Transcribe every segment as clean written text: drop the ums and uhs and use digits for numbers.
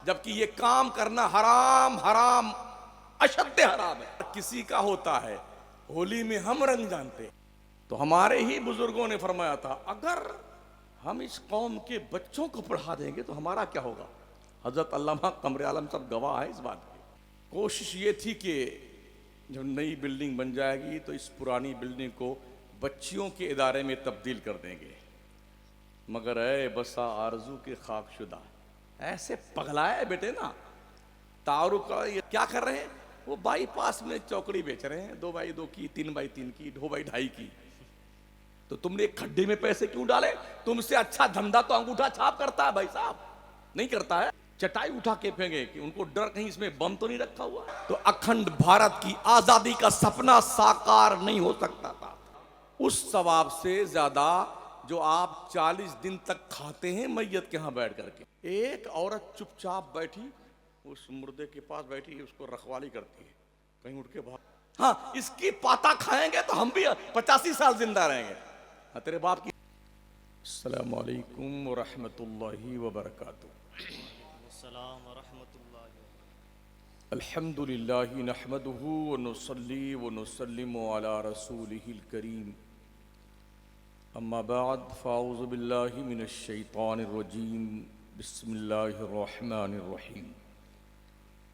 जबकि ये काम करना हराम हराम अशद्द हराम है। किसी का होता है, होली में हम रंग जानते हैं। तो हमारे ही बुजुर्गों ने फरमाया था, अगर हम इस कौम के बच्चों को पढ़ा देंगे तो हमारा क्या होगा। हजरत अल्लामा कमरे आलम सब गवाह है इस बात की। कोशिश ये थी कि जब नई बिल्डिंग बन जाएगी तो इस पुरानी बिल्डिंग को बच्चियों के इदारे में तब्दील कर देंगे, मगर ऐ बसा आरजू के खाकशुदा, ऐसे पगलाए बेटे ना। तारुक का ये क्या कर रहे हैं, वो बाईपास में चौकड़ी बेच रहे हैं, 2x2 की, 3x3 की, 2x2.5 की। तो तुमने एक खड्डे में पैसे क्यों डाले। तुमसे अच्छा धंधा तो अंगूठा छाप करता है भाई साहब, नहीं करता है। चटाई उठा के फेंके कि उनको डर कहीं इसमें बम तो नहीं रखा हुआ। तो अखंड भारत की आजादी का सपना साकार नहीं हो सकता था उस सवाब से ज्यादा जो आप 40 दिन तक खाते हैं मैयत के यहां बैठ करके। एक औरत चुपचाप बैठी उस मुर्दे के पास बैठी, उसको रखवाली करती है, कहीं उठ के भाग। हाँ, इसकी पाता खाएंगे तो हम भी 85 साल जिंदा रहेंगे। हाँ, तेरे बाप की। अस्सलामु अलैकुम व रहमतुल्लाहि व बरकातुहू। अल्हम्दुलिल्लाहि नहमदुहु व नुसल्ली व नुसल्लिमु अला रसूलिहिल करीम। अम्मा बाद फ़ाऊज़ु बिल्लाहि मिनश शैतानिर रजीम। बिस्मिल्लाहिर रहमानिर रहीम।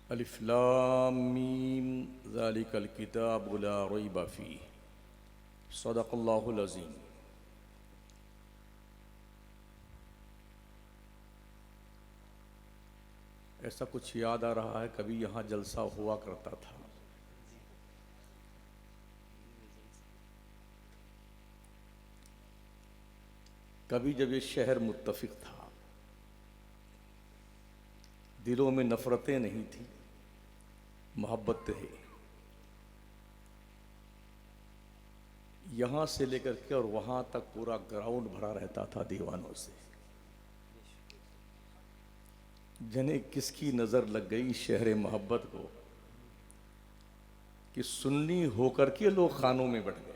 अलिफ लाम मीम ज़ालिकल किताबु ला रैब फ़ीह। सदक़ल्लाहुल अज़ीम। ऐसा कुछ याद आ रहा है, कभी यहाँ जलसा हुआ करता था। कभी जब ये शहर मुत्तफिक था, दिलों में नफरतें नहीं थी, मोहब्बत है। यहाँ से लेकर के और वहाँ तक पूरा ग्राउंड भरा रहता था दीवानों से। जने किसकी नजर लग गई शहर मोहब्बत को कि सुन्नी होकर के लोग खानों में बढ़ गए।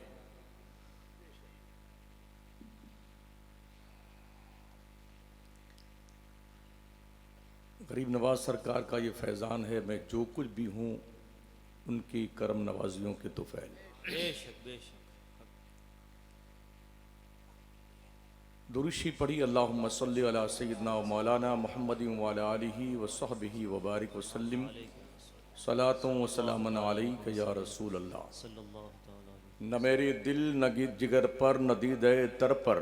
गरीब नवाज सरकार का ये फैजान है, मैं जो कुछ भी हूँ उनकी करम नवाजियों के तुफैल। बेशक बेशक। दुरूशी पढ़ी, अल्लाहुम्मा सल्ली अला सय्यिदना व मौलाना मुहम्मदिन व अला आलिहि व सहबिहि व बारिक व सल्लिम। सलातों व सलामन अलैका या रसूल अल्लाह। न मेरे दिल न जिगर पर न दीदे तर पर,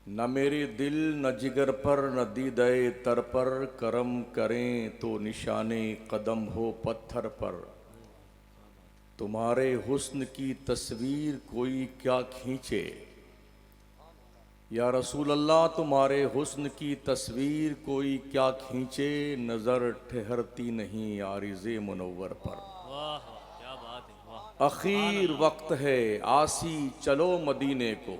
न मेरे दिल न जिगर पर न दीदे तर पर, करम करें तो निशाने कदम हो पत्थर पर। तुम्हारे हुस्न की तस्वीर कोई क्या खींचे, या रसूल अल्लाह तुम्हारे हुस्न की तस्वीर कोई क्या खींचे, नज़र ठहरती नहीं आरिज़े मुनव्वर पर। वाह क्या बात है, वाह। अखीर वक्त है आसी चलो मदीने को,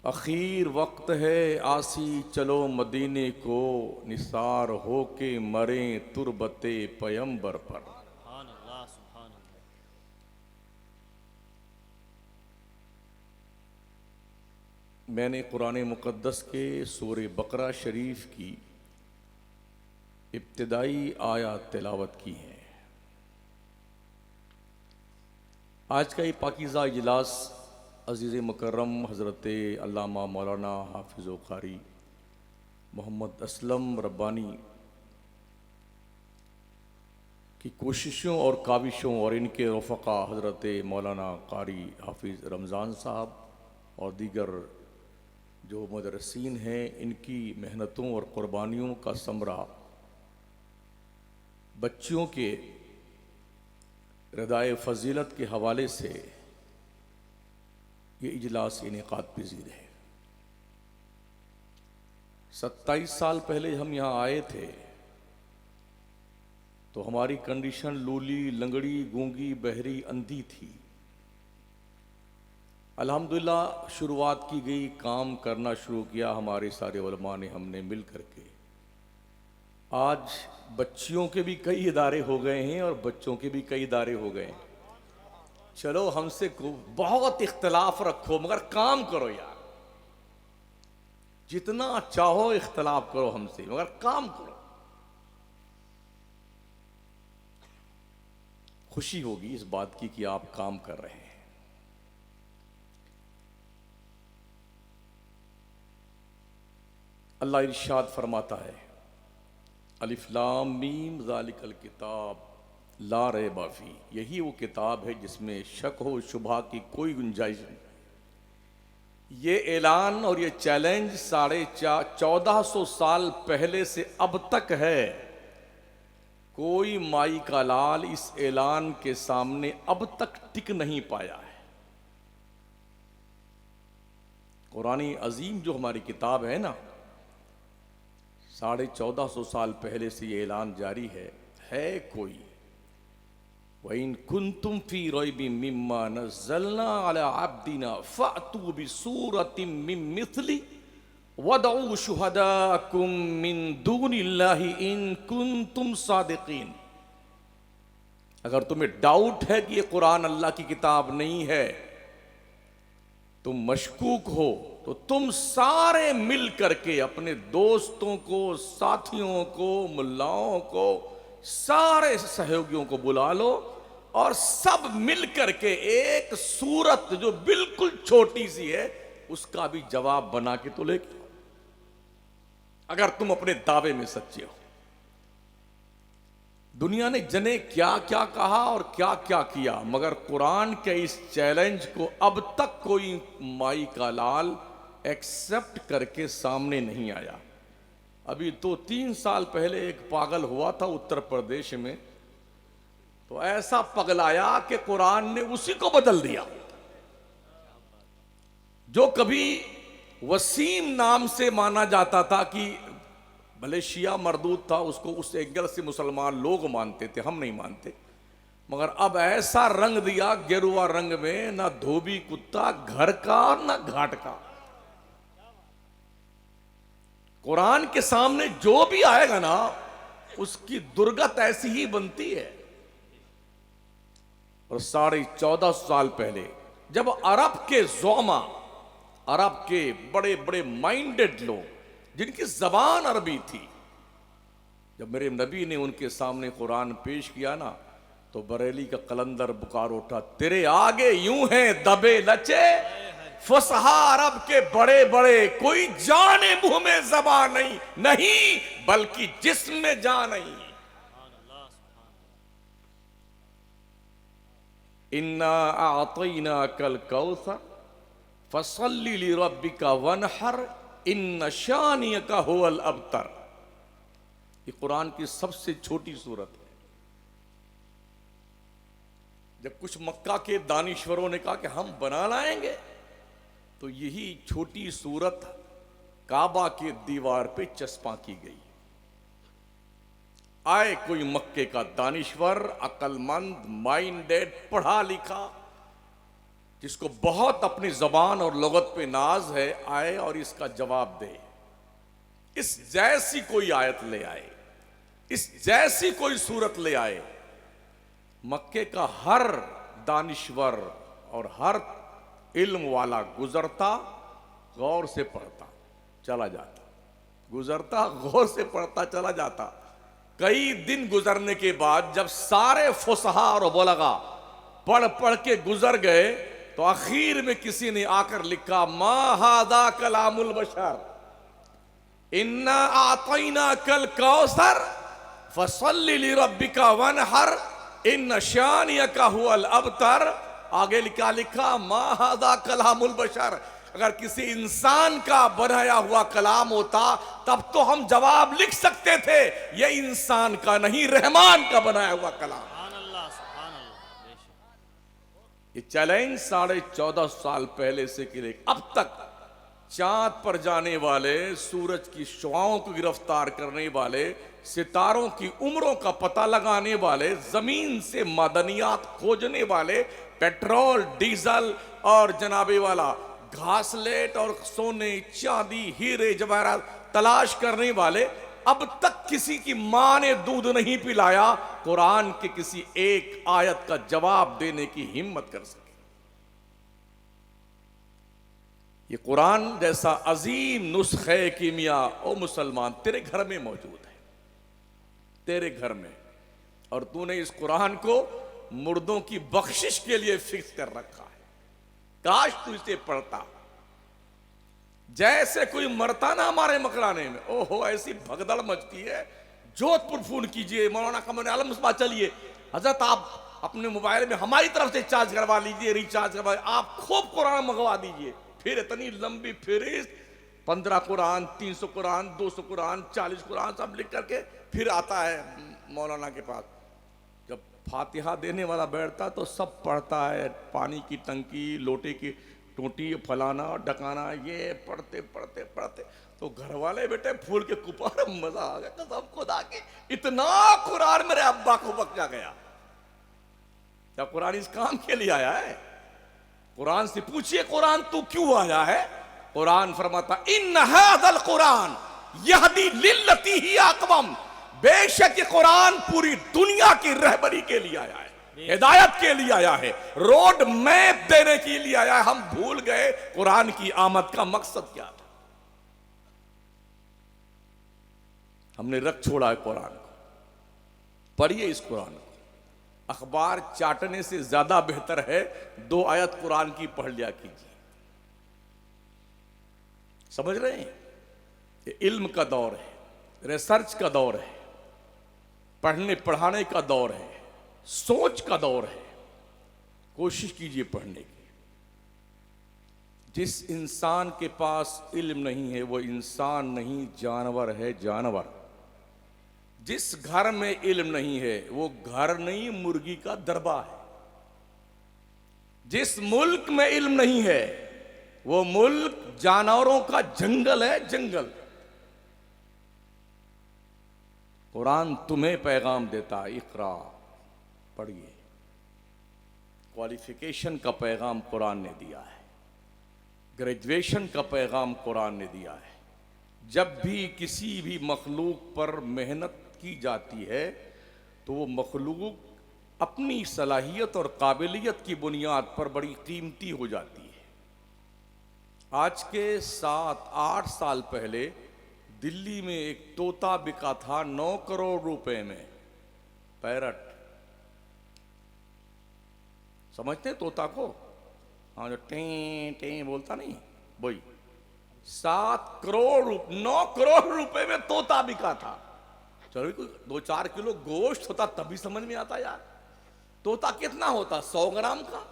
अखीर वक्त है आसी चलो मदीने को, निसार हो के मरे तुरबते पयंबर पर। सुभान अल्लाह, सुभान अल्लाह। मैंने कुरान मुक़द्दस के सूरे बकरा शरीफ की इब्तिदाई आयत तिलावत की है। आज का ये पाकीज़ा इजलास अज़ीज़ मुकर्रम हज़रत अल्लामा मौलाना हाफिज़ कारी मोहम्मद असलम रब्बानी की कोशिशों और काविशों और इनके रफ़क़ा हज़रत मौलाना कारी हाफिज़ रमज़ान साहब और दीगर जो मुदर्रिसीन हैं, इनकी मेहनतों और क़ुरबानियों का समरा बच्चियों के रदाए फ़जीलत के हवाले से ये इजलास इनेकाद पज़ीर है। 27 साल पहले हम यहाँ आए थे तो हमारी कंडीशन लूली, लंगड़ी, गूंगी, बहरी, अंधी थी। अल्हम्दुलिल्लाह शुरुआत की गई, काम करना शुरू किया हमारे सारे उलमा ने, हमने मिल करके। आज बच्चियों के भी कई इदारे हो गए हैं और बच्चों के भी कई इदारे हो गए हैं। चलो हमसे बहुत इख्तलाफ रखो मगर काम करो यार। जितना चाहो इख्तलाफ करो हमसे, मगर काम करो। खुशी होगी इस बात की कि आप काम कर रहे हैं। अल्लाह इरशाद फरमाता है, अलिफ लाम मीम ज़ालिकल किताब ला रैब फी, यही वो किताब है जिसमें शक हो शुबहा की कोई गुंजाइश नहीं। ये ऐलान और ये चैलेंज 1450 साल पहले से अब तक है। कोई माई का लाल इस ऐलान के सामने अब तक टिक नहीं पाया है। कुरान अजीम जो हमारी किताब है ना, 1450 साल पहले से ये ऐलान जारी है कोई। वइन कुंतुम फी रैबिम मिम्मा नज़्ज़लना अला अब्दिना फ़अतू बिसूरतिम मिन मिस्ली वदऊ शुहदाकुम मिन दूनिल्लाहि इन कुंतुम सादिकीन। अगर तुम्हें डाउट है कि ये कुरान अल्लाह की किताब नहीं है, तुम मशकूक हो, तो तुम सारे मिल करके अपने दोस्तों को, साथियों को, मुल्लाओं को, सारे सहयोगियों को बुला लो और सब मिल करके एक सूरत जो बिल्कुल छोटी सी है उसका भी जवाब बना के तो लेके आओ, अगर तुम अपने दावे में सच्चे हो। दुनिया ने जने क्या क्या कहा और क्या क्या किया, मगर कुरान के इस चैलेंज को अब तक कोई माई का लाल एक्सेप्ट करके सामने नहीं आया। अभी 2-3 साल पहले एक पागल हुआ था उत्तर प्रदेश में, तो ऐसा पगलाया कि कुरान ने उसी को बदल दिया। जो कभी वसीम नाम से माना जाता था कि भले शिया मरदूद था, उसको उस एंगल से मुसलमान लोग मानते थे, हम नहीं मानते, मगर अब ऐसा रंग दिया गेरुआ रंग में, ना धोबी कुत्ता घर का ना घाट का। कुरान के सामने जो भी आएगा ना उसकी दुर्गत ऐसी ही बनती है। और 1450 साल पहले जब अरब के ज़ोमा, अरब के बड़े बड़े माइंडेड लोग जिनकी जबान अरबी थी, जब मेरे नबी ने उनके सामने कुरान पेश किया ना, तो बरेली का कलंदर बुकार उठा, तेरे आगे यूं हैं दबे लचे फसहा अरब के बड़े बड़े, कोई जाने मुंह में ज़बान नहीं, नहीं बल्कि जिस्म में जान नहीं। इन्ना आतैना कल कौसर फसल्ली लिरब्बिका वनहर इन्न शानियका हुवल अबतर। ये कुरान की सबसे छोटी सूरत है। जब कुछ मक्का के दानिश्वरों ने कहा कि हम बना लाएंगे, तो यही छोटी सूरत काबा के दीवार पे चस्पा की गई। आए कोई मक्के का दानिश्वर, अक्लमंद, माइंडेड, पढ़ा लिखा, जिसको बहुत अपनी जबान और लुगत पे नाज है, आए और इसका जवाब दे। इस जैसी कोई आयत ले आए, इस जैसी कोई सूरत ले आए, मक्के का हर दानिश्वर और हर इल्म वाला गुजरता, गौर से पढ़ता चला जाता, गुजरता गौर से पढ़ता चला जाता। कई दिन गुजरने के बाद जब सारे फुसहा और बुलगा पढ़ पढ़ के गुजर गए, तो आखिर में किसी ने आकर लिखा, मा हादा कलामुल बशर इन्ना आतैना कल कौसर फसल्ली लिरब्बिका वनहर इन्न शानियका हुवल अबतर। आगे लिखा मा हादा कलामुल बशर। अगर किसी इंसान का बनाया हुआ कलाम होता तब तो हम जवाब लिख सकते थे, यह इंसान का नहीं, रहमान का बनाया हुआ कलाम। ये चैलेंज 1450 साल पहले से के लिए अब तक चांद पर जाने वाले, सूरज की शुआओं को गिरफ्तार करने वाले, सितारों की उम्रों का पता लगाने वाले, जमीन से मादनियात खोजने वाले, पेट्रोल, डीजल और जनाबे वाला घासलेट और सोने, चांदी, हीरे जवाहरात तलाश करने वाले, अब तक किसी की मां ने दूध नहीं पिलाया कुरान के किसी एक आयत का जवाब देने की हिम्मत कर सके। ये कुरान जैसा अजीम नुस्खे कीमिया ओ मुसलमान तेरे घर में मौजूद है, तेरे घर में, और तूने इस कुरान को मुर्दों की बख्शिश के लिए फिक्स कर रखा है। काश तू इसे पढ़ता। जैसे कोई मरता ना हमारे मकराने में, ओहो ऐसी भगदड़ मचती है। जोधपुर फोन कीजिए, मौलाना कमर आलम उस बात चलिए, हजरत आप अपने मोबाइल में हमारी तरफ से चार्ज करवा लीजिए, रिचार्ज करवा, आप खूब कुरान मंगवा दीजिए। फिर इतनी लंबी फहरिस्त, 15 कुरान, 300 कुरान, 200 कुरान, 40 कुरान सब लिख करके फिर आता है मौलाना के पास। जब फातिहा देने वाला बैठता तो सब पढ़ता है, पानी की टंकी, लोटे की टोटी, फलाना डकाना, ये पढ़ते पढ़ते पढ़ते तो घर वाले बेटे फूल के कुपार, मजा आ गया कसम खुदा की, इतना कुरान मेरे अब्बा को बख्शा गया। क्या कुरान इस काम के लिए आया है? कुरान से पूछिए कुरान तू क्यों आया है? कुरान फरमाता इन हादल कुरान यहदी लिल्लती ही अक़वम, बेशक ये कुरान पूरी दुनिया की रहबरी के लिए आया है, हिदायत के लिए आया है, रोड मैप देने के लिए आया है। हम भूल गए कुरान की आमद का मकसद क्या था। हमने रख छोड़ा है कुरान को। पढ़िए इस कुरान को, अखबार चाटने से ज्यादा बेहतर है 2 आयत कुरान की पढ़ लिया कीजिए। समझ रहे हैं? ये इल्म का दौर है, रिसर्च का दौर है, पढ़ने पढ़ाने का दौर है, सोच का दौर है। कोशिश कीजिए पढ़ने की। जिस इंसान के पास इल्म नहीं है वो इंसान नहीं, जानवर है, जानवर। जिस घर में इल्म नहीं है वो घर नहीं, मुर्गी का दरबा है। जिस मुल्क में इल्म नहीं है वो मुल्क जानवरों का जंगल है, जंगल। कुरान तुम्हें पैगाम देता है, इक़रा, पढ़िए। क्वालिफिकेशन का पैगाम कुरान ने दिया है, ग्रेजुएशन का पैगाम कुरान ने दिया है। जब भी किसी भी मखलूक पर मेहनत की जाती है तो वो मखलूक अपनी सलाहियत और काबिलियत की बुनियाद पर बड़ी कीमती हो जाती है। आज के 7-8 साल पहले दिल्ली में एक तोता बिका था 9 करोड़ रुपए में, पैरट। समझते हैं तोता को? हाँ, जो टें टें बोलता नहीं, वही। 9 करोड़ रुपए में तोता बिका था। चलो 2-4 किलो गोश्त होता तभी समझ में आता यार। तोता कितना होता? 100 ग्राम का।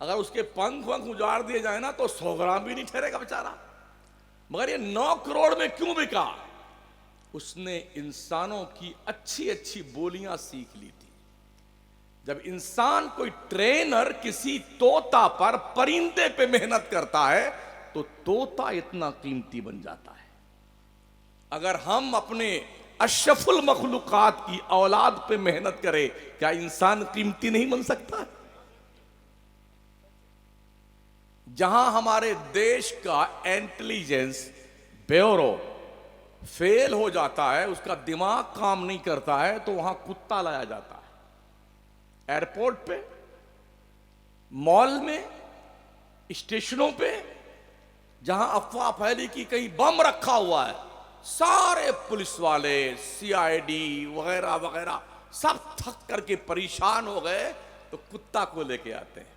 अगर उसके पंख वंख उजाड़ दिए जाए ना तो 100 ग्राम भी नहीं ठहरेगा बेचारा। मगर ये 9 करोड़ में क्यों बिका? उसने इंसानों की अच्छी अच्छी बोलियां सीख ली थी। जब इंसान, कोई ट्रेनर किसी तोता पर, परिंदे पे मेहनत करता है तो तोता इतना कीमती बन जाता है। अगर हम अपने अशरफुल मखलूकात की औलाद पे मेहनत करें, क्या इंसान कीमती नहीं बन सकता? जहां हमारे देश का इंटेलिजेंस ब्यूरो फेल हो जाता है, उसका दिमाग काम नहीं करता है, तो वहां कुत्ता लाया जाता है। एयरपोर्ट पे, मॉल में, स्टेशनों पे, जहां अफवाह फैली कि कहीं बम रखा हुआ है, सारे पुलिस वाले, सीआईडी वगैरह वगैरह सब थक करके परेशान हो गए तो कुत्ता को लेके आते हैं।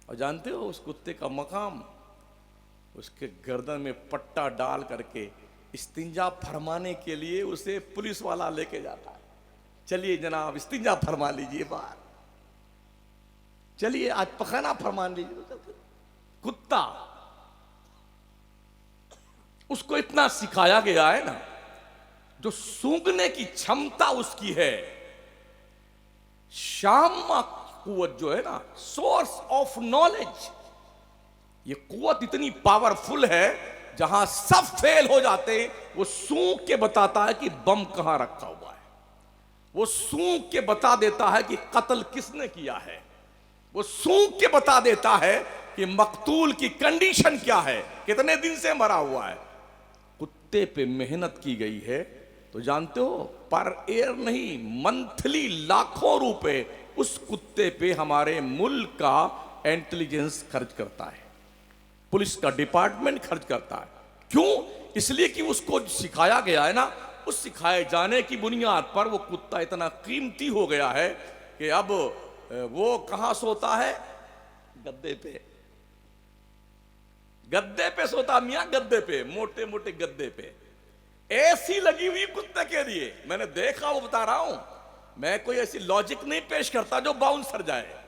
और जानते हो उस कुत्ते का मकाम? उसके गर्दन में पट्टा डाल करके इस्तिंजा फरमाने के लिए उसे पुलिस वाला लेके जाता है। चलिए जनाब इस्तिंजा फरमा लीजिए बाहर, चलिए आज पखाना फरमा लीजिए। कुत्ता, उसको इतना सिखाया गया है ना, जो सूंघने की क्षमता उसकी है, शामा कुव्वत जो है ना, सोर्स ऑफ नॉलेज, ये कुव्वत इतनी पावरफुल है, जहां सब फेल हो जाते हैं वो सूंघ के बताता है कि बम कहां रखा हुआ है। वो सूंघ के बता देता है कि कत्ल किसने किया है। वो सूंघ के बता देता है कि मकतूल की कंडीशन क्या है, कितने दिन से मरा हुआ है। कुत्ते पे मेहनत की गई है तो जानते हो, पर एयर नहीं, मंथली लाखों रुपए उस कुत्ते पे हमारे मुल्क का इंटेलिजेंस खर्च करता है। पुलिस का डिपार्टमेंट खर्च करता है। क्यों? इसलिए कि उसको सिखाया गया है ना, उस सिखाए जाने की बुनियाद पर वो कुत्ता इतना कीमती हो गया है कि अब वो कहां सोता है? गद्दे पे। गद्दे पे सोता मियां, गद्दे पे, मोटे मोटे गद्दे पे। एसी लगी हुई कुत्ते के लिए, मैंने देखा, वो बता रहा हूं। मैं कोई ऐसी लॉजिक नहीं पेश करता जो बाउंसर जाए।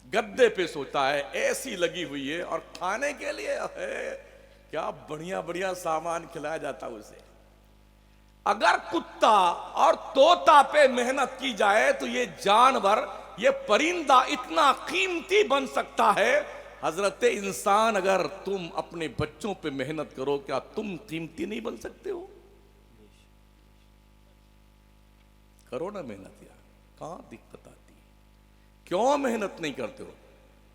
गद्दे पे सोता है, एसी लगी हुई है, और खाने के लिए है क्या बढ़िया बढ़िया सामान खिलाया जाता उसे। अगर कुत्ता और तोता पे मेहनत की जाए तो ये जानवर, ये परिंदा इतना कीमती बन सकता है। हजरत इंसान, अगर तुम अपने बच्चों पे मेहनत करो, क्या तुम कीमती नहीं बन सकते हो? करो ना मेहनत यार, कहां दिक्कत आती है? क्यों मेहनत नहीं करते हो?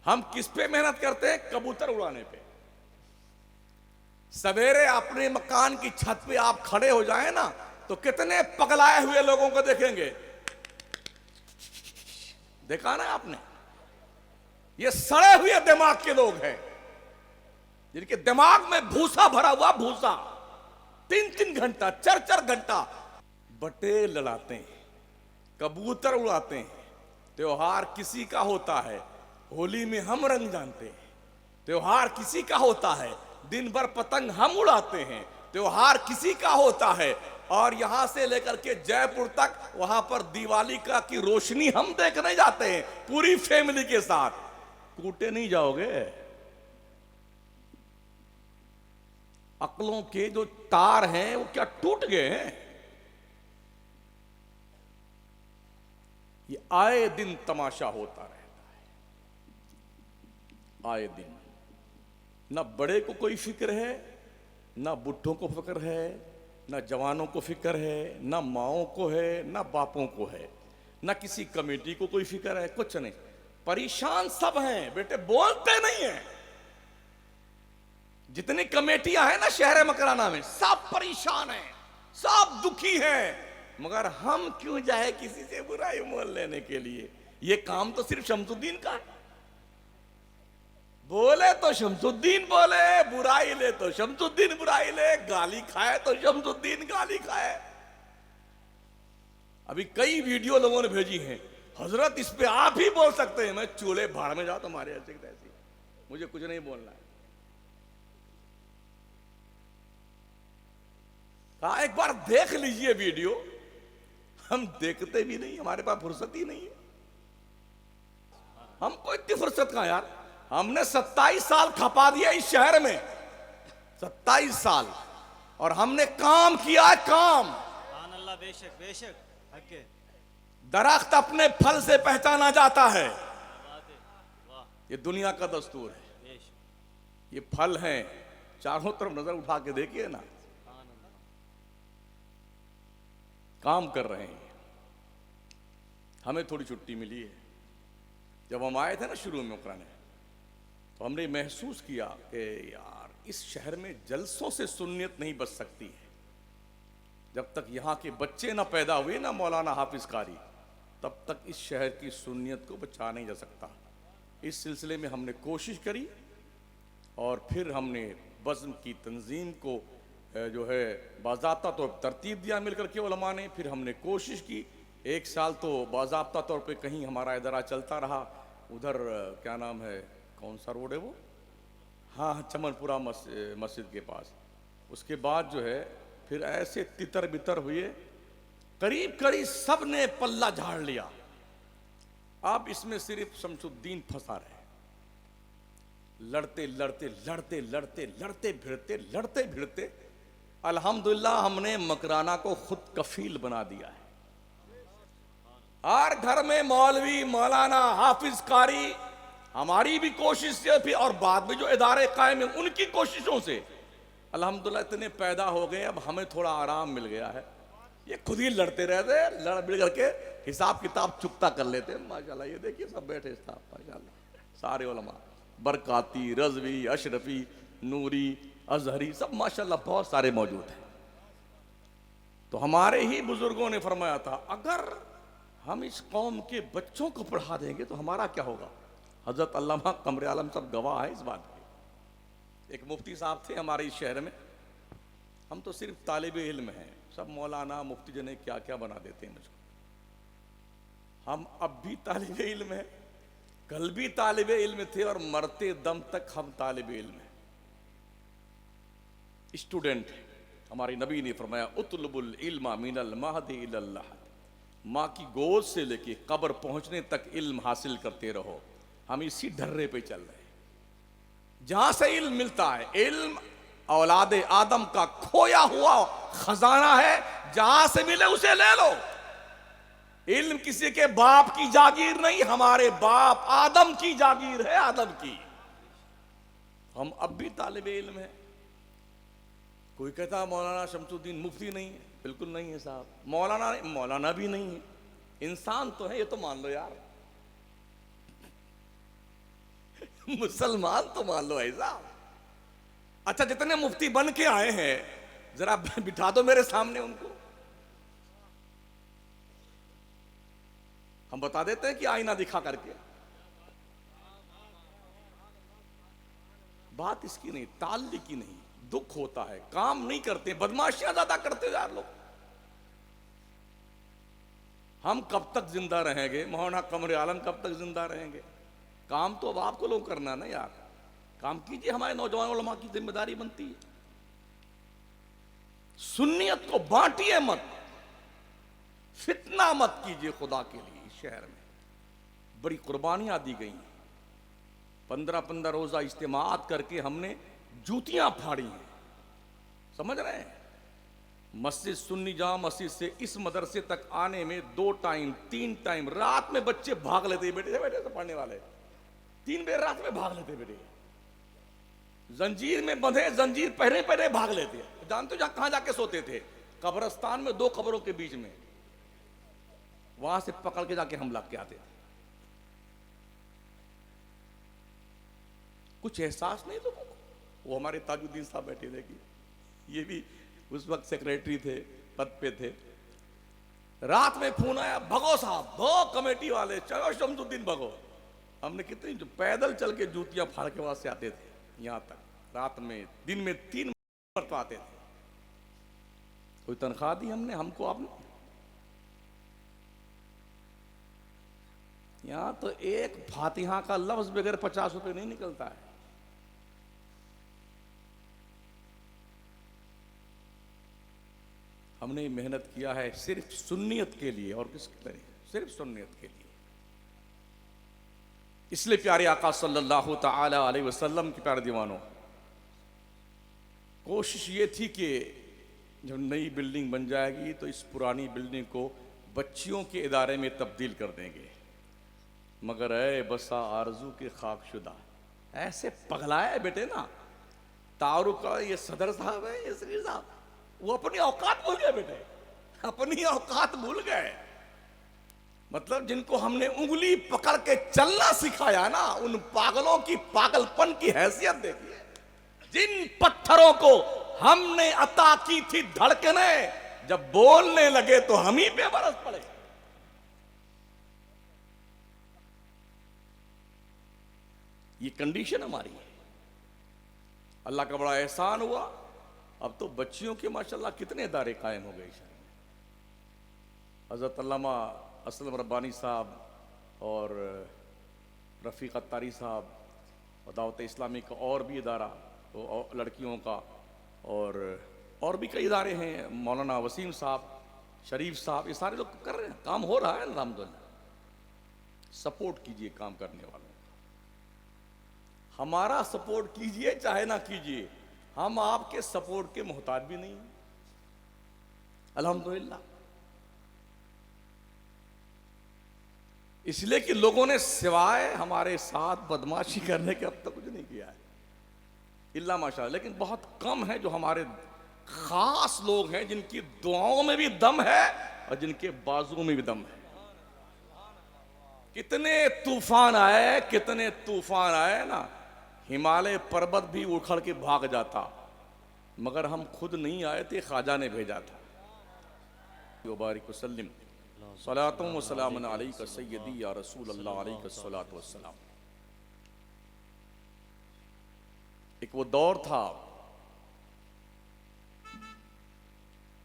हम किस पे मेहनत करते हैं? कबूतर उड़ाने पे। सवेरे अपने मकान की छत पे आप खड़े हो जाएं ना, तो कितने पगलाए हुए लोगों को देखेंगे। देखा ना आपने? ये सड़े हुए दिमाग के लोग हैं, जिनके दिमाग में भूसा भरा हुआ, भूसा। 3-3 घंटा, 4-4 घंटा बटे लड़ाते हैं, कबूतर उड़ाते हैं। त्योहार किसी का होता है, होली में हम रंग जानते हैं। त्योहार किसी का होता है, दिन भर पतंग हम उड़ाते हैं। त्योहार किसी का होता है, और यहां से लेकर के जयपुर तक, वहां पर दिवाली का की रोशनी हम देखने जाते हैं पूरी फैमिली के साथ। कूटे नहीं जाओगे। अक्लों के जो तार हैं वो क्या टूट गए हैं? ये आए दिन तमाशा होता रहता है, आए दिन। ना बड़े को कोई फिक्र है, ना बुढ़ों को फिक्र है, ना जवानों को फिक्र है, ना माओं को है, ना बापों को है, ना किसी कमेटी को कोई फिक्र है, कुछ नहीं। परेशान सब हैं बेटे, बोलते नहीं हैं। जितनी कमेटियां हैं ना शहर मकराना में, सब परेशान हैं, सब दुखी हैं। मगर हम क्यों जाए किसी से बुराई मोल लेने के लिए? ये काम तो सिर्फ शमसुद्दीन का है। बोले तो शमसुद्दीन बोले, बुराई ले तो शमसुद्दीन बुराई ले, गाली खाए तो शमसुद्दीन गाली खाए। अभी कई वीडियो लोगों ने भेजी हैं, हजरत इस पे आप ही बोल सकते हैं। मैं चूल्हे भाड़ में जाओ तुम्हारे ऐसे तैसे, मुझे कुछ नहीं बोलना है। कहा एक बार देख लीजिए वीडियो। हम देखते भी नहीं, हमारे पास फुर्सत ही नहीं है। हमको इतनी फुर्सत कहां यार? हमने 27 साल खपा दिया इस शहर में, 27 साल, और हमने काम किया है, काम। अल्लाह, बेशक बेशक हक है। दरख्त अपने फल से पहचाना जाता है, बात है, वाह, ये दुनिया का दस्तूर है। बेशक। ये फल हैं, चारों तरफ नजर उठा के देखिए ना, काम कर रहे हैं। हमें थोड़ी छुट्टी मिली है। जब हम आए थे ना शुरू में उकराने, तो हमने महसूस किया कि यार इस शहर में जलसों से सुन्नियत नहीं बच सकती है। जब तक यहाँ के बच्चे ना पैदा हुए ना मौलाना हाफिज कारी, तब तक इस शहर की सुन्नियत को बचा नहीं जा सकता। इस सिलसिले में हमने कोशिश करी, और फिर हमने बज़्म की तंजीम को जो है बाज़ाब्ता तौर पर तरतीब दिया मिलकर के उलमा ने। फिर हमने कोशिश की, 1 साल तो बाज़ाब्ता तौर पे कहीं हमारा इदारा चलता रहा। उधर क्या नाम है, कौन सा रोड है वो, हाँ चमनपुरा मस्जिद के पास। उसके बाद जो है फिर ऐसे तितर बितर हुए, करीब करीब सब ने पल्ला झाड़ लिया। अब इसमें सिर्फ शमसुद्दीन फंसा रहे, लड़ते लड़ते लड़ते लड़ते लड़ते भिड़ते लड़ते भिड़ते अल्हम्दुलिल्लाह हमने मकराना को खुद कफील बना दिया है। हर घर में मौलवी, मौलाना, हाफिज कारी, हमारी भी कोशिश से भी, और बाद में जो इदारे कायम हैं उनकी कोशिशों से अल्हम्दुलिल्लाह इतने पैदा हो गए। अब हमें थोड़ा आराम मिल गया है। ये खुद ही लड़ते रहते, लड़ बिड़ करके हिसाब किताब चुकता कर लेते हैं। माशाल्लाह ये देखिए सब बैठे साहब, माशाल्लाह सारे उलमा, बरकाती, रजवी, अशरफी, नूरी, अजहरी, सब माशाल्लाह बहुत सारे मौजूद हैं। तो हमारे ही बुजुर्गों ने फरमाया था, अगर हम इस कौम के बच्चों को पढ़ा देंगे तो हमारा क्या होगा। हजरत अल्लामा कमरे आलम सब गवाह है इस बात के। एक मुफ्ती साहब थे हमारे इस शहर में। हम तो सिर्फ तालिब इल्म हैं, सब मौलाना मुफ्ती जने क्या क्या बना देते हैं मुझको। हम अब भी तालिब इल्म हैं, कल भी तालिब इल्म थे और मरते दम तक हम तालिब इल्म हैं, स्टूडेंट हैं। हमारे नबी ने फरमाया उतलबुल इल्मा मिनल महदी इलल लहद, माँ की गोद से लेके कब्र पहुंचने तक इल्म हासिल करते रहो। हम इसी ढर्रे पे चल रहे हैं, जहां से इल्म मिलता है। इल्म औलाद आदम का खोया हुआ खजाना है, जहां से मिले उसे ले लो। इल्म किसी के बाप की जागीर नहीं, हमारे बाप आदम की जागीर है, आदम की। हम अब भी तालिब इल्म है। कोई कहता है मौलाना शमसुद्दीन मुफ्ती नहीं है, बिल्कुल नहीं है साहब। मौलाना भी नहीं है, इंसान तो है, ये तो मान लो यार। मुसलमान तो मान लो ऐसा। अच्छा, जितने मुफ्ती बन के आए हैं जरा बिठा दो मेरे सामने उनको, हम बता देते हैं कि आईना दिखा करके। बात इसकी नहीं, ताल्ली की नहीं, दुख होता है, काम नहीं करते, बदमाशियां ज्यादा करते यार लोग। हम कब तक जिंदा रहेंगे? मौलाना कमर आलम कब तक जिंदा रहेंगे? काम तो अब आपको लोग करना ना यार, काम कीजिए। हमारे नौजवान उलमा की जिम्मेदारी बनती है। सुन्नियत को बांटिए मत, फितना मत कीजिए खुदा के लिए। इस शहर में बड़ी कुर्बानियां दी गई, 15-15 रोजा इज्तिमात करके हमने जूतियां फाड़ी हैं, समझ रहे हैं। मस्जिद सुन्नी जामा मस्जिद से इस मदरसे तक आने में 2 टाइम 3 टाइम रात में बच्चे भाग लेते, बेटे बेटे से पढ़ने वाले 3 बजे रात में भाग लेते बेटे। जंजीर में बंधे, जंजीर पहले पहले भाग लेते। जानते हो कहां जाके सोते थे? कब्रिस्तान में 2 कब्रों के बीच में, वहां से पकड़ के जाके हमला के आते थे। कुछ एहसास नहीं लोगों को। वो हमारे ताजुद्दीन साहब बैठे थे कि ये भी उस वक्त सेक्रेटरी थे, पद पे थे। रात में फोन आया, भगो साहब, भगो कमेटी वाले, चलो शमसुद्दीन भगो। हमने कितनी जो पैदल चल के जूतियां फाड़ के वहां से आते थे यहां तक, रात में, दिन में 3 मरतबा आते थे। कोई तनख्वाह दी हमने, हमको आपने? यहां तो एक फातिहा का लफ्ज बगैर 50 रुपए नहीं निकलता है। हमने मेहनत किया है सिर्फ सुन्नियत के लिए, और किसके लिए? सिर्फ सुन्नियत के लिए। इसलिए प्यारे आका सल्लल्लाहु ताला अलैहि वसल्लम के प्यारे दीवानों, कोशिश ये थी कि जब नई बिल्डिंग बन जाएगी तो इस पुरानी बिल्डिंग को बच्चियों के इदारे में तब्दील कर देंगे। मगर ऐ बसा आरजू के खाकशुदा, ऐसे पगलाए बेटे ना। तारुक का ये सदर साहब है, ये सदर साहब, वो अपनी औकात भूल गए बेटे, अपनी औकात भूल गए। मतलब जिनको हमने उंगली पकड़ के चलना सिखाया ना, उन पागलों की पागलपन की हैसियत देखिए। जिन पत्थरों को हमने अता की थी धड़कने, जब बोलने लगे तो हम ही पे बरस पड़े। ये कंडीशन हमारी है। अल्लाह का बड़ा एहसान हुआ, अब तो बच्चियों के माशाल्लाह कितने इदारे कायम हो गए। हज़रत अल्लामा असलम रब्बानी साहब और रफ़ीक अत्तारी साहब और दावत इस्लामी का और भी इदारा, और लड़कियों का, और भी कई इदारे हैं। मौलाना वसीम साहब, शरीफ साहब, ये सारे लोग कर रहे हैं, काम हो रहा है अल्हम्दुलिल्लाह। सपोर्ट कीजिए काम करने वालों का, हमारा सपोर्ट कीजिए चाहे ना कीजिए, हम आपके सपोर्ट के मोहताज भी नहीं हैं अल्हम्दुलिल्लाह। इसलिए कि लोगों ने सिवाय हमारे साथ बदमाशी करने के अब तक कुछ नहीं किया है, इल्ला माशाअल्लाह। लेकिन बहुत कम है जो हमारे खास लोग हैं जिनकी दुआओं में भी दम है और जिनके बाजुओं में भी दम है। कितने तूफान आए, कितने तूफान आए ना, हिमालय पर्वत भी उखड़ के भाग जाता, मगर हम खुद नहीं आए थे, ख्वाजा ने भेजा था। बारिक वसल्लम सलातुम व सलामुन अलैका सय्यदी या रसूल अल्लाह अलैका सलातु वस्सलाम। एक वो दौर था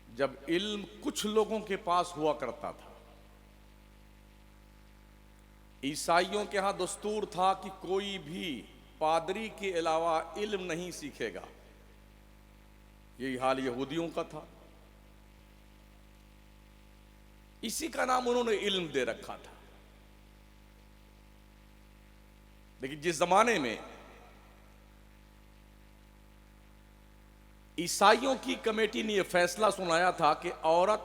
जब इल्म कुछ लोगों के पास हुआ करता था। ईसाइयों के यहां दस्तूर था कि कोई भी पादरी के अलावा इल्म नहीं सीखेगा। यही हाल यहूदियों का था। इसी का नाम उन्होंने इल्म दे रखा था। लेकिन जिस जमाने में ईसाइयों की कमेटी ने यह फैसला सुनाया था कि औरत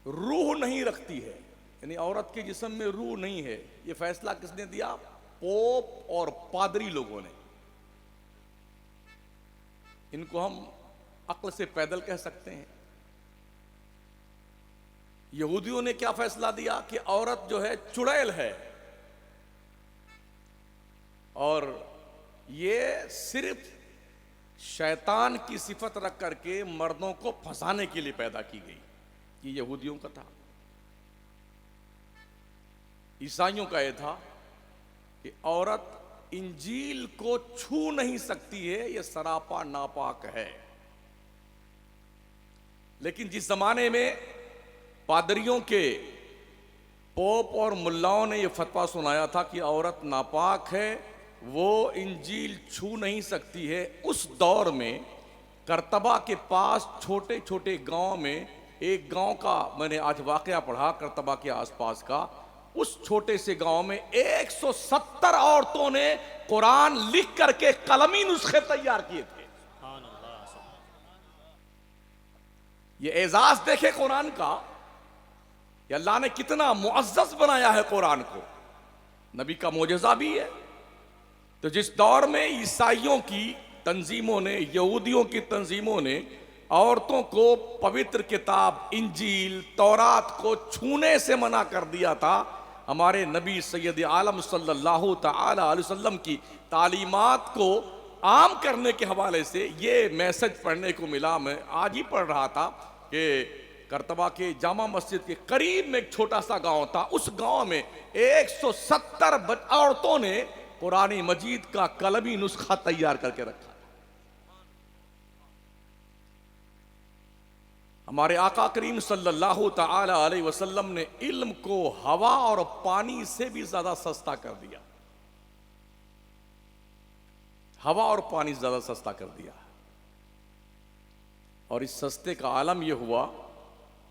रूह नहीं रखती है, यानी औरत के जिस्म में रूह नहीं है, यह फैसला किसने दिया? पोप और पादरी लोगों ने। इनको हम अक्ल से पैदल कह सकते हैं। यहूदियों ने क्या फैसला दिया कि औरत जो है चुड़ैल है और ये सिर्फ शैतान की सिफत रख करके मर्दों को फंसाने के लिए पैदा की गई। ये यहूदियों का था। ईसाइयों का यह था कि औरत इंजील को छू नहीं सकती है, यह सरापा नापाक है। लेकिन जिस जमाने में पादरियों के, पोप और मुल्लाओं ने यह फतवा सुनाया था कि औरत नापाक है, वो इंजील छू नहीं सकती है, उस दौर में करतबा के पास छोटे छोटे गांव में, एक गांव का मैंने आज वाकया पढ़ा करतबा के आसपास का, उस छोटे से गांव में 170 औरतों ने कुरान लिख करके कलमी नुस्खे तैयार किए थे। ये एजाज देखे कुरान का, या अल्लाह ने कितना मुअज्जज बनाया है कुरान को। नबी का मोजज़ा भी है। तो जिस दौर में ईसाइयों की तंजीमों ने, यहूदियों की तंजीमों ने औरतों को पवित्र किताब इंजील, तौरात को छूने से मना कर दिया था, हमारे नबी सैयद आलम सल्लल्लाहु तआला अलैहि वसल्लम की तालीमात को आम करने के हवाले से ये मैसेज पढ़ने को मिला। मैं आज ही पढ़ रहा था कि करतबा के जामा मस्जिद के करीब में एक छोटा सा गांव था। उस गांव में 170 औरतों ने कुरान मजीद का कलमी नुस्खा तैयार करके रखा। हमारे आका करीम सल्लल्लाहु तआला अलैहि वसल्लम ने इल्म को हवा और पानी से भी ज्यादा सस्ता कर दिया। हवा और पानी ज्यादा सस्ता कर दिया। और इस सस्ते का आलम यह हुआ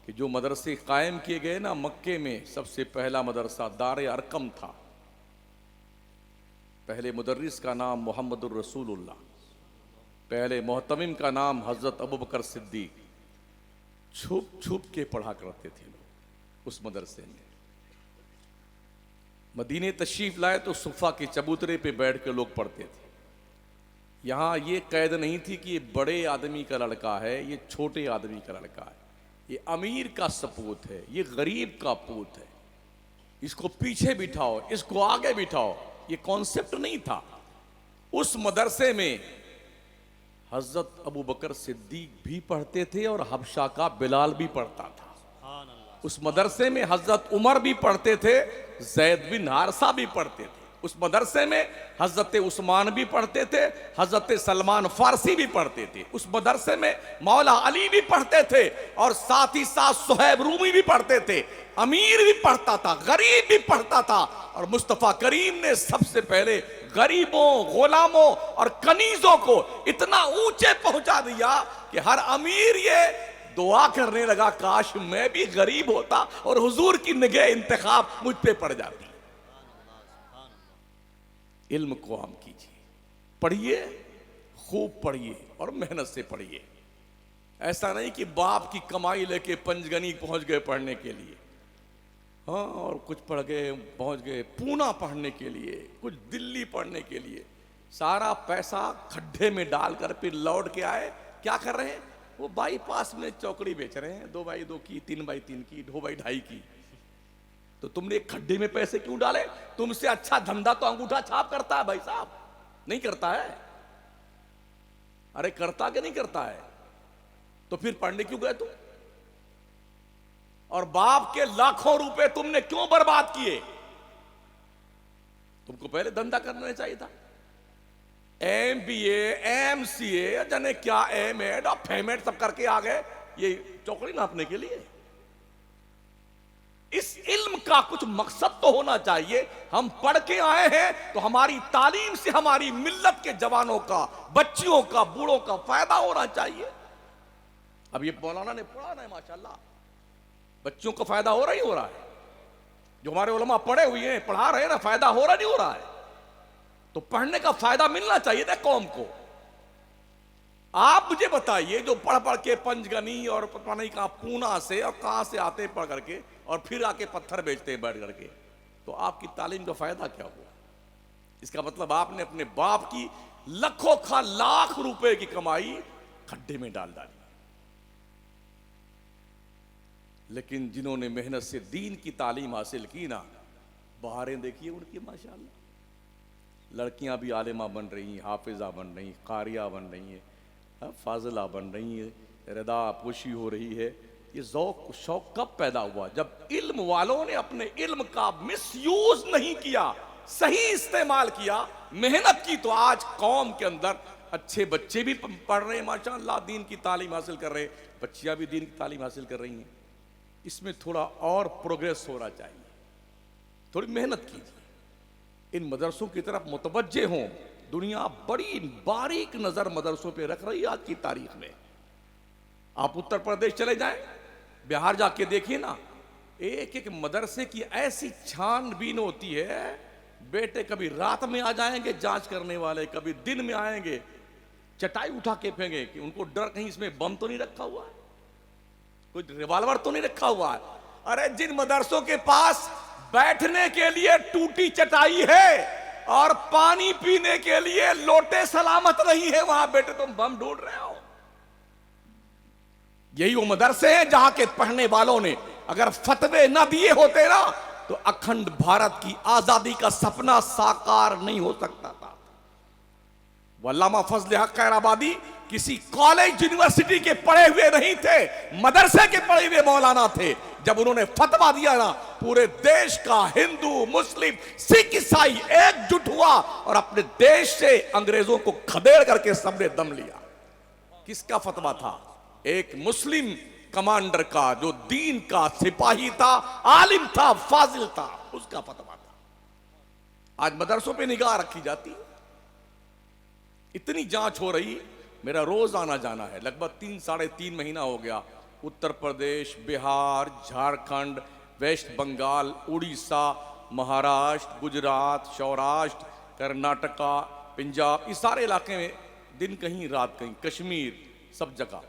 कि जो मदरसे कायम किए गए ना, मक्के में सबसे पहला मदरसा दार अरकम था। पहले मुदर्रिस का नाम मोहम्मदुर रसूलुल्लाह, पहले मोहतमिम का नाम हजरत अबू बकर सिद्दीक। छुप छुप के पढ़ा करते थे लोग उस मदरसे में। मदीने तशरीफ लाए तो सुफा के चबूतरे पे बैठ के लोग पढ़ते थे। यहां ये कैद नहीं थी कि ये बड़े आदमी का लड़का है, ये छोटे आदमी का लड़का है, ये अमीर का सपूत है, ये गरीब का पूत है, इसको पीछे बिठाओ, इसको आगे बिठाओ, ये कॉन्सेप्ट नहीं था। उस मदरसे में हजरत अबू बकर सिद्दीक भी पढ़ते थे और हबशा का बिलाल भी पढ़ता था। उस मदरसे में हजरत उमर भी पढ़ते थे, जैद बिन हारसा भी पढ़ते थे। उस मदरसे में हजरत उस्मान भी पढ़ते थे, हजरत सलमान फारसी भी पढ़ते थे। उस मदरसे में मौला अली भी पढ़ते थे और साथ ही साथ सुहैब रूमी भी पढ़ते थे। अमीर भी पढ़ता था, गरीब भी पढ़ता था। और मुस्तफा करीम ने सबसे पहले गरीबों, गुलामों और कनीजों को इतना ऊंचे पहुंचा दिया कि हर अमीर ये दुआ करने लगा, काश मैं भी गरीब होता और हुजूर की निगाह इंतखाब मुझ पे पड़ जाती। इल्म को आम कीजिए, पढ़िए, खूब पढ़िए और मेहनत से पढ़िए। ऐसा नहीं कि बाप की कमाई लेके पंजगनी पहुंच गए पढ़ने के लिए, हाँ, और कुछ पढ़ गए, पहुंच गए पूना पढ़ने के लिए, कुछ दिल्ली पढ़ने के लिए। सारा पैसा खड्डे में डालकर फिर लौट के आए, क्या कर रहे हैं? वो बाईपास में चौकड़ी बेच रहे हैं, 2x2 की, 3x3 की, 2x2.5 की। तो तुमने एक खड्डे में पैसे क्यों डाले? तुमसे अच्छा धंधा तो अंगूठा छाप करता है भाई साहब, नहीं करता है? अरे करता कि नहीं करता है? तो फिर पढ़ने क्यों गए तुम? और बाप के लाखों रुपए तुमने क्यों बर्बाद किए? तुमको पहले धंधा करना चाहिए था। MBA, MCA, जाने क्या एमएड और फेमेड सब करके आ गए ये चौकड़ी नापने के लिए। इस इल्म का कुछ मकसद तो होना चाहिए। हम पढ़ के आए हैं तो हमारी तालीम से हमारी मिल्लत के जवानों का, बच्चियों का, बूढ़ों का फायदा होना चाहिए। अब ये मौलाना ने पढ़ा ना माशाल्लाह, बच्चों को फायदा हो रहा ही हो रहा है। जो हमारे उलमा पढ़े हुए हैं, पढ़ा रहे हैं ना, फायदा हो रहा नहीं हो रहा है। तो पढ़ने का फायदा मिलना चाहिए ना कौम को। आप मुझे बताइए, जो पढ़ पढ़ के पंचगनी और पता नहीं कहां पूना से और कहां से आते पढ़ करके और फिर आके पत्थर बेचते हैं बैठ करके, तो आपकी तालीम का फायदा क्या हुआ? इसका मतलब आपने अपने बाप की लाखों खा लाख रुपए की कमाई खड्डे में डाल डाली। लेकिन जिन्होंने मेहनत से दीन की तालीम हासिल की ना, बहारें देखिए उनकी माशाअल्लाह। लड़कियां भी आलिमा बन रही हैं, हाफिजा बन रही, कारिया बन रही हैं, फाजिला बन रही है, रदा पोशी हो रही है। ये ज़ौक शौक कब पैदा हुआ? जब इल्म वालों ने अपने इल्म का मिसयूज नहीं किया, सही इस्तेमाल किया, मेहनत की, तो आज कौम के अंदर अच्छे बच्चे भी पढ़ रहे हैं माशाअल्लाह, दीन की तालीम हासिल कर रहे हैं, बच्चियां भी दीन की तालीम हासिल कर रही हैं। इसमें थोड़ा और प्रोग्रेस होना चाहिए, थोड़ी मेहनत कीजिए, इन मदरसों की तरफ मुतवज्जे हों। दुनिया बड़ी बारीक नजर मदरसों पे रख रही है आज की तारीख में। आप उत्तर प्रदेश चले जाएं, बिहार जाके देखिए ना, एक एक मदरसे की ऐसी छानबीन होती है। बेटे कभी रात में आ जाएंगे जांच करने वाले, कभी दिन में आएंगे, चटाई उठा के फेंगे कि उनको डर कहीं इसमें बम तो नहीं रखा हुआ है, कोई रिवॉल्वर तो नहीं रखा हुआ है। अरे जिन मदरसों के पास बैठने के लिए टूटी चटाई है और पानी पीने के लिए लोटे सलामत नहीं है, वहां बेटे तुम बम ढूंढ रहे हो। यही वो मदरसे हैं जहां के पढ़ने वालों ने अगर फतवे न दिए होते ना, तो अखंड भारत की आजादी का सपना साकार नहीं हो सकता था। वल्लामा फजल हक खैराबादी किसी कॉलेज यूनिवर्सिटी के पढ़े हुए नहीं थे, मदरसे के पढ़े हुए मौलाना थे। जब उन्होंने फतवा दिया ना, पूरे देश का हिंदू, मुस्लिम, सिख, ईसाई एकजुट हुआ और अपने देश से अंग्रेजों को खदेड़ करके सबने दम लिया। किसका फतवा था? एक मुस्लिम कमांडर का, जो दीन का सिपाही था, आलिम था, फाजिल था, उसका फतवा था। आज मदरसों पे निगाह रखी जाती, इतनी जांच हो रही। मेरा रोज आना जाना है, लगभग 3-3.5 महीना हो गया। उत्तर प्रदेश, बिहार, झारखंड, वेस्ट बंगाल, उड़ीसा, महाराष्ट्र, गुजरात, सौराष्ट्र, कर्नाटका, पंजाब, इस सारे इलाके में दिन कहीं रात कहीं, कश्मीर, सब जगह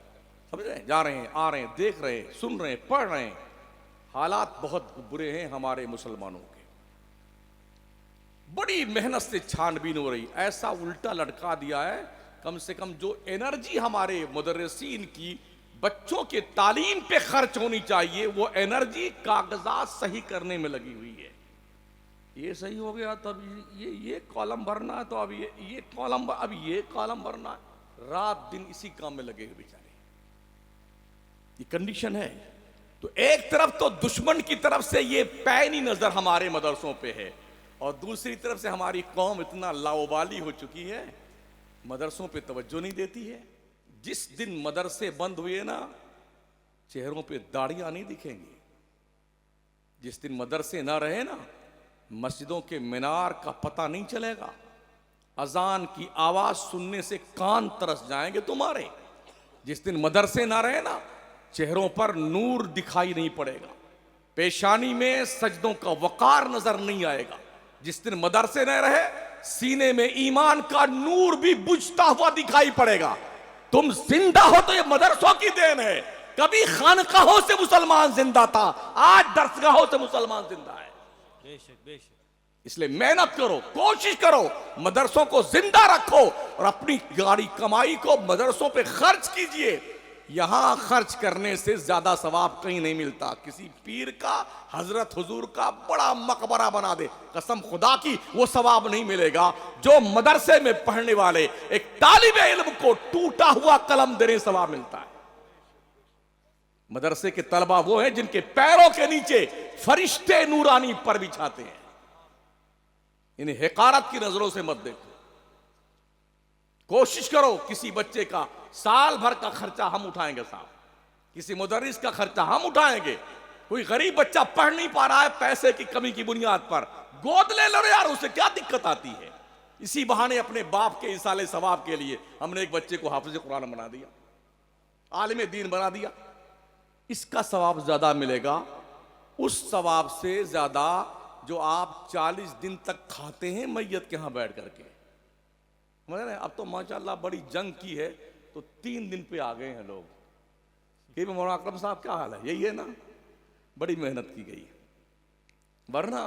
समझ रहे हैं, जा रहे हैं, आ रहे हैं, देख रहे हैं, सुन रहे हैं, पढ़ रहे हैं। हालात बहुत बुरे हैं हमारे मुसलमानों के। बड़ी मेहनत से छानबीन हो रही, ऐसा उल्टा लटका दिया है, कम से कम जो एनर्जी हमारे मुदर्रिसीन की बच्चों के तालीम पे खर्च होनी चाहिए, वो एनर्जी कागजात सही करने में लगी हुई है। ये सही हो गया तो अब ये कॉलम भरना है, तो अब ये कॉलम, अब ये कॉलम भरना है। रात दिन इसी काम में लगे हुए बेचारे। ये कंडीशन है। तो एक तरफ तो दुश्मन की तरफ से ये पैनी नजर हमारे मदरसों पे है, और दूसरी तरफ से हमारी कौम इतना लाओबाली हो चुकी है, मदरसों पे तवज्जो नहीं देती है। जिस दिन मदरसे बंद हुए ना, चेहरों पे दाढ़ियां नहीं दिखेंगी। जिस दिन मदरसे ना रहे ना, मस्जिदों के मीनार का पता नहीं चलेगा। अजान की आवाज सुनने से कान तरस जाएंगे तुम्हारे। जिस दिन मदरसे ना रहे ना, चेहरों पर नूर दिखाई नहीं पड़ेगा, पेशानी में सजदों का वकार नजर नहीं आएगा। जिस दिन मदरसे न रहे, सीने में ईमान का नूर भी बुझता हुआ दिखाई पड़ेगा। तुम जिंदा हो तो ये मदरसों की देन है। कभी खानकाहों से मुसलमान जिंदा था, आज दरसगाहों से मुसलमान जिंदा है। बेशक बेशक। इसलिए मेहनत करो, कोशिश करो, मदरसों को जिंदा रखो और अपनी गाड़ी कमाई को मदरसों पे खर्च कीजिए। यहां खर्च करने से ज्यादा सवाब कहीं नहीं मिलता। किसी पीर का, हजरत हुजूर का बड़ा मकबरा बना दे, कसम खुदा की वो सवाब नहीं मिलेगा जो मदरसे में पढ़ने वाले एक तालिबे इल्म को टूटा हुआ कलम देने सवाब मिलता है। मदरसे के तलबा वो हैं जिनके पैरों के नीचे फरिश्ते नूरानी पर बिछाते हैं। इन्हें हिकारत की नजरों से मत देखो। कोशिश करो किसी बच्चे का साल भर का खर्चा हम उठाएंगे साहब, किसी मुदर्रिस का खर्चा हम उठाएंगे। कोई गरीब बच्चा पढ़ नहीं पा रहा है, पैसे की कमी की बुनियाद पर गोद ले लो यार, उसे क्या दिक्कत आती है। इसी बहाने अपने बाप के इसाले सवाब के लिए हमने एक बच्चे को हाफिज कुरान बना दिया, आलिम दीन बना दिया। इसका सवाब ज्यादा मिलेगा उस सवाब से ज्यादा जो आप 40 दिन तक खाते हैं मैयत के यहां बैठ करके। समझ रहे हैं? अब तो माशाल्लाह बड़ी जंग की है तो 3 दिन पे आ गए हैं लोग कि मौलाना अकरम साहब क्या हाल है, यही है ना, बड़ी मेहनत की गई है। वरना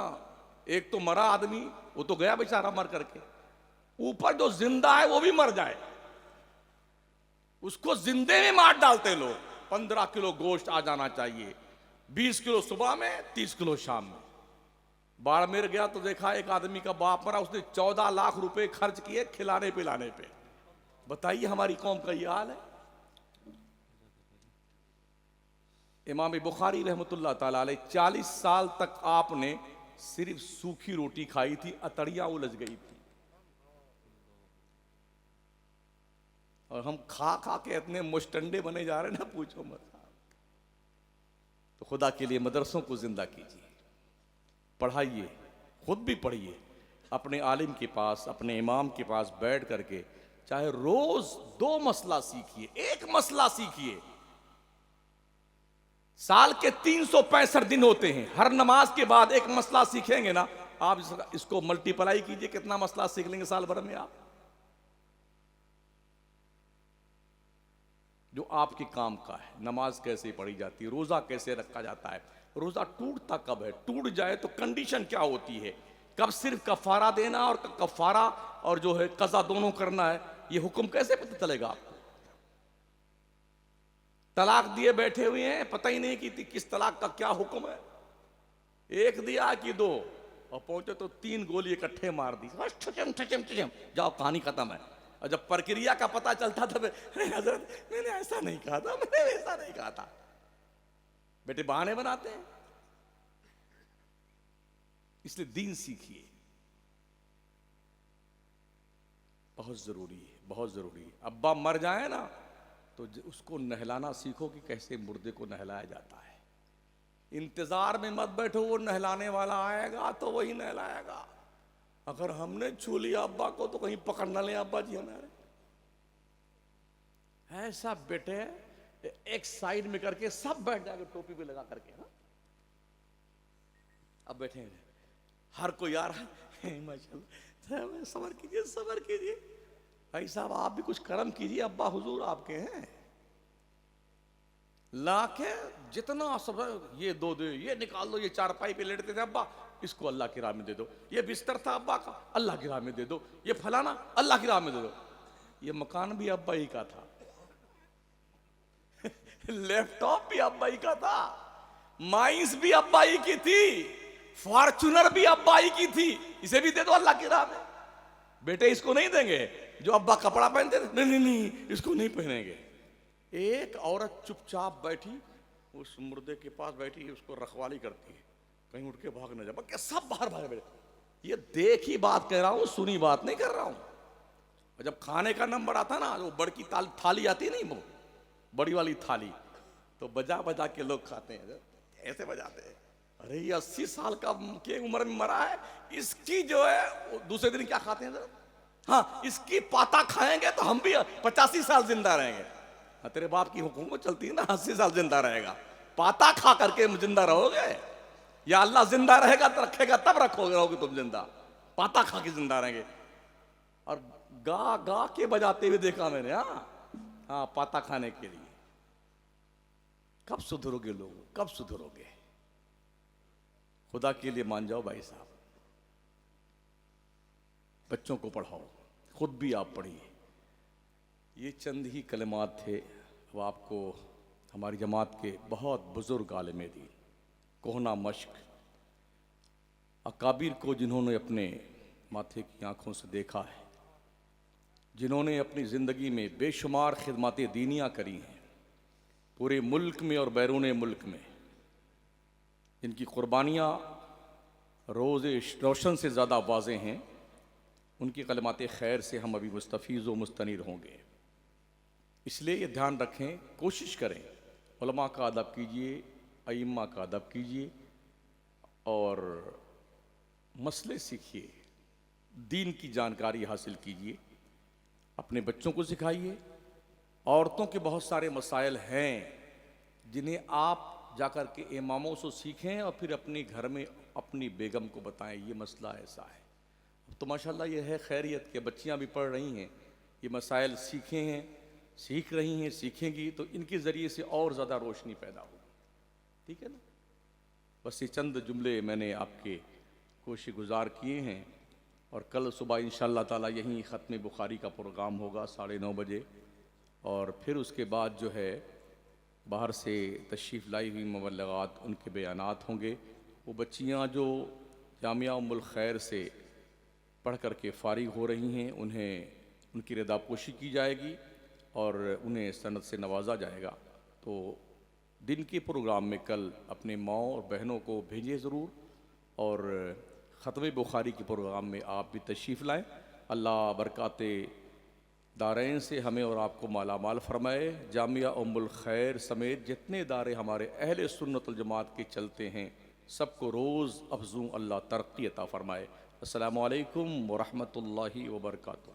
एक तो मरा आदमी, वो तो गया बेचारा मर करके, ऊपर जो जिंदा है वो भी मर जाए, उसको जिंदे में मार डालते लोग। 15 किलो गोश्त आ जाना चाहिए, 20 किलो सुबह में, 30 किलो शाम में। बाड़मेर गया तो देखा एक आदमी का बाप मरा, उसने 14 लाख रुपए खर्च किए खिलाने पिलाने पे। बताइए हमारी कौम का ये हाल है। इमाम बुखारी रहमतुल्लाह ताला अलैह 40 साल तक आपने सिर्फ सूखी रोटी खाई थी, अतड़ियां उलझ गई थी, और हम खा खा के इतने मुस्टंडे बने जा रहे हैं ना, पूछो मत। तो खुदा के लिए मदरसों को जिंदा कीजिए, पढ़ाइए, खुद भी पढ़िए, अपने आलिम के पास, अपने इमाम के पास बैठ करके चाहे रोज 2 मसला सीखिए, 1 मसला सीखिए। साल के 365 दिन होते हैं, हर नमाज के बाद 1 मसला सीखेंगे ना आप, इसको मल्टीप्लाई कीजिए, कितना मसला सीख लेंगे साल भर में आप, जो आपके काम का है। नमाज कैसे पढ़ी जाती है, रोजा कैसे रखा जाता है, रोजा टूटता कब है, टूट जाए तो कंडीशन क्या होती है, कब सिर्फ कफारा देना और कफारा और जो है कज़ा दोनों करना है, ये हुक्म कैसे पता चलेगा आपको। तलाक दिए बैठे हुए हैं, पता ही नहीं कि किस तलाक का क्या हुक्म है, 1 दिया कि 2, और पहुंचे तो 3 गोली इकट्ठे मार दी, ठचम ठचम ठचम, जाओ कहानी खत्म है। और जब प्रक्रिया का पता चलता था, हजरत मैंने ऐसा नहीं कहा था, मैंने वैसा नहीं कहा था। बेटे बहाने बनाते हैं। इसलिए दीन सीखिए, बहुत जरूरी है, बहुत जरूरी है। अब्बा मर जाए ना तो उसको नहलाना सीखो कि कैसे मुर्दे को नहलाया जाता है। इंतजार में मत बैठो, वो नहलाने वाला आएगा तो वही नहलाएगा। अगर हमने छू लिया अब्बा को तो कहीं पकड़ ना ले अब्बा जी हमारे। ऐसा बेटे एक साइड में करके सब बैठ जाएंगे टोपी पे लगा करके ना, अब बैठे हैं हर कोई यार माशाल्लाह, सबर कीजिए, सबर कीजिए भाई साहब, आप भी कुछ कर्म कीजिए, अब्बा हुजूर आपके हैं। लाके जितना सब, ये दो दो, ये निकाल दो, ये चारपाई पे लेटते थे अब्बा, इसको अल्लाह की राह में दे दो, ये बिस्तर था अब्बा का, अल्लाह की राह में दे दो, ये फलाना अल्लाह की राह में दे दो। ये मकान भी अब्बा ही का था, लैपटॉप भी अब्बा ही का था, माइंस भी अब्बा ही की थी, फॉर्चूनर भी अब्बा ही की थी, इसे भी दे दो अल्लाह की राह में। बेटे इसको नहीं देंगे, जो अब्बा कपड़ा पहनते थे, नहीं नहीं नहीं इसको नहीं पहनेंगे। एक औरत चुपचाप बैठी उस मुर्दे के पास बैठी, उसको रखवाली करती है, कहीं उठ के भाग न जाए, बाकी सब बाहर भागे बैठे। ये देख ही बात कह रहा हूं, सुनी बात नहीं कर रहा हूं। और जब खाने का नंबर आता ना, वो बड़ की थाली आती नहीं, वो बड़ी वाली थाली, तो बजा बजा के लोग खाते हैं, ऐसे बजाते हैं। अरे ये 80 साल का की उम्र में मरा है, इसकी जो है दूसरे दिन क्या खाते हैं जरा, हाँ इसकी पाता खाएंगे तो हम भी 85 साल जिंदा रहेंगे। हाँ, तेरे बाप की हुकूमत चलती है ना, 80 साल जिंदा रहेगा, पाता खा करके जिंदा रहोगे, या अल्लाह जिंदा रहेगा तो रखेगा तब रहोगे तुम जिंदा, पाता खा के जिंदा रहेंगे। और गा गा के बजाते हुए देखा मैंने, हाँ पाता खाने के लिए। कब सुधरोगे लोग, कब सुधरोगे? खुदा के लिए मान जाओ भाई साहब, बच्चों को पढ़ाओ, खुद भी आप पढ़िए। ये चंद ही कलिमात थे, वो आपको हमारी जमात के बहुत बुजुर्ग आलिम दीन, कोहना मश्क अकाबिर को, जिन्होंने अपने माथे की आंखों से देखा है, जिन्होंने अपनी ज़िंदगी में बेशुमार खिदमतें दीनियाँ करी हैं पूरे मुल्क में और बैरून मुल्क में, जिनकी कुर्बानियाँ रोज़े रोशन से ज़्यादा वाज़ेह हैं, उनकी कलमात खैर से हम अभी मुस्तफ़ीज़ व मुस्तनीर होंगे। इसलिए ये ध्यान रखें, कोशिश करें, उलमा का अदब कीजिए, अइम्मा का अदब कीजिए और मसले सीखिए, दीन की जानकारी हासिल कीजिए, अपने बच्चों को सिखाइए। औरतों के बहुत सारे मसाइल हैं जिन्हें आप जाकर के इमामों से सीखें और फिर अपने घर में अपनी बेगम को बताएं, ये मसला ऐसा है। तो माशाल्लाह ये है खैरियत के बच्चियां भी पढ़ रही हैं, ये मसाइल सीखे हैं, सीख रही हैं, सीखेंगी तो इनके ज़रिए से और ज़्यादा रोशनी पैदा होगी। ठीक है ना। बस ये चंद जुमले मैंने आपके कोशिश गुजार किए हैं और कल सुबह इंशाअल्लाह ताला यहीं ख़त्म बुखारी का प्रोग्राम होगा 9:30 बजे और फिर उसके बाद जो है बाहर से तशरीफ़ लाई हुई मुबल्लगात उनके बयानात होंगे। वो बच्चियाँ जो जामिया उम्मुल खैर से पढ़ कर के फ़ारिग हो रही हैं उन्हें उनकी रदापोशी की जाएगी और उन्हें सनद से नवाजा जाएगा। तो दिन के प्रोग्राम में कल अपने माँ और बहनों को भेजिए ज़रूर और ख़त्म बुखारी के प्रोग्राम में आप भी तशरीफ़ लाएँ। अल्लाह बरकाते दारैन से हमें और आपको मालामाल फरमाए। जामिया उम्मुल खैर समेत जितने दारे हमारे अहले सुन्नत वल जमात के चलते हैं सबको रोज़ अफजूं अल्लाह तरक्की अता फरमाए। अस्सलामु अलैकुम व रहमतुल्लाहि व बरकातुहू।